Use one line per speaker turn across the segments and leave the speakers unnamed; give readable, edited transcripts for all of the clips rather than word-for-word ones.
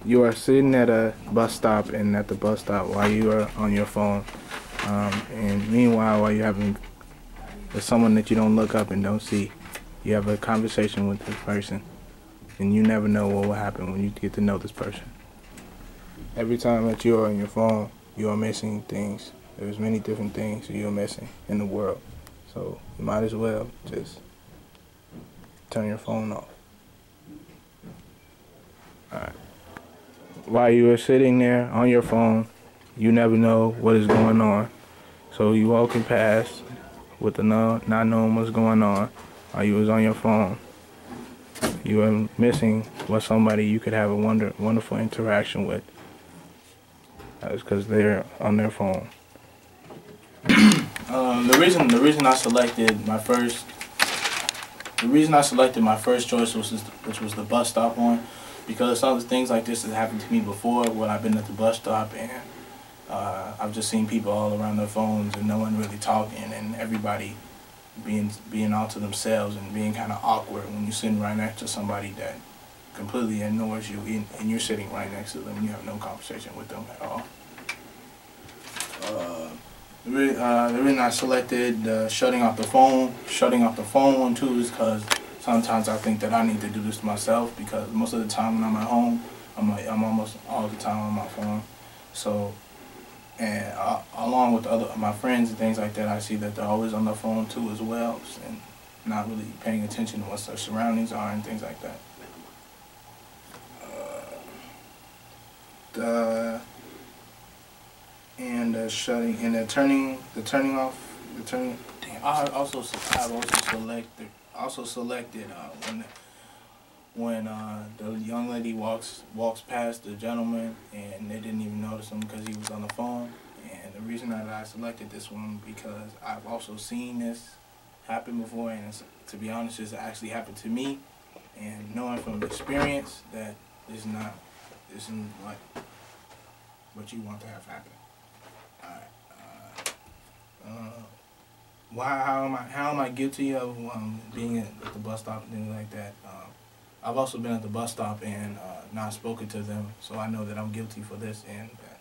You are sitting at a bus stop, and at the bus stop while you are on your phone, and meanwhile while you're having with someone that you don't look up and don't see, you have a conversation with this person, and you never know what will happen when you get to know this person. Every time that you are on your phone, you are missing things. There's many different things you're missing in the world, so you might as well just turn your phone off. Alright. While you are sitting there on your phone, you never know what is going on. So you walking past with the not knowing what's going on while you was on your phone. You are missing what somebody you could have a wonderful interaction with. That's because they're on their phone. The reason I selected my first choice which was the bus stop one, because some of the things like this have happened to me before when I've been at the bus stop, and I've just seen people all around their phones and no one really talking, and everybody being all to themselves and being kind of awkward when you're sitting right next to somebody that completely ignores you, and you're sitting right next to them and you have no conversation with them at all. The reason I selected shutting off the phone one too is because sometimes I think that I need to do this to myself, because most of the time when I'm at home, I'm almost all the time on my phone. So, and along with my friends and things like that, I see that they're always on their phone too as well, and not really paying attention to what their surroundings are and things like that. I've also selected when the young lady walks past the gentleman and they didn't even notice him because he was on the phone. And the reason that I selected this one because I've also seen this happen before, and to be honest, it's actually happened to me. And knowing from experience that isn't like what you want to have happen. How am I guilty of being at the bus stop and things like that? I've also been at the bus stop and not spoken to them, so I know that I'm guilty for this and that.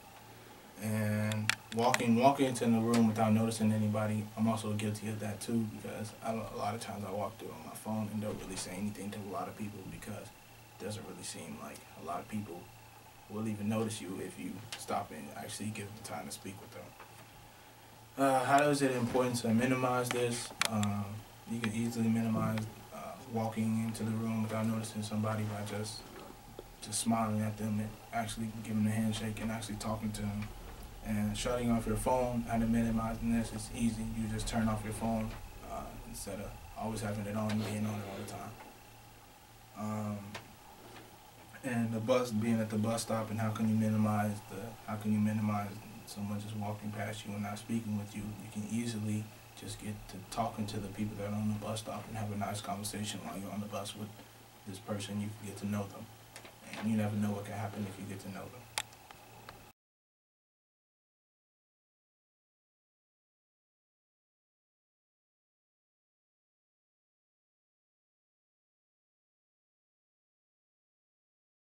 And walking into the room without noticing anybody, I'm also guilty of that too, because a lot of times I walk through on my phone and don't really say anything to a lot of people, because it doesn't really seem like a lot of people will even notice you if you stop and actually give the time to speak with them. How is it important to minimize this? You can easily minimize walking into the room without noticing somebody by just smiling at them and actually giving them a handshake and actually talking to them. And shutting off your phone, how to minimizing this, it's easy. You just turn off your phone instead of always having it on and being on it all the time. And being at the bus stop, and how can you minimize someone just walking past you and not speaking with you? You can easily just get to talking to the people that are on the bus stop and have a nice conversation while you're on the bus with this person. You can get to know them, and you never know what can happen if you get to know them.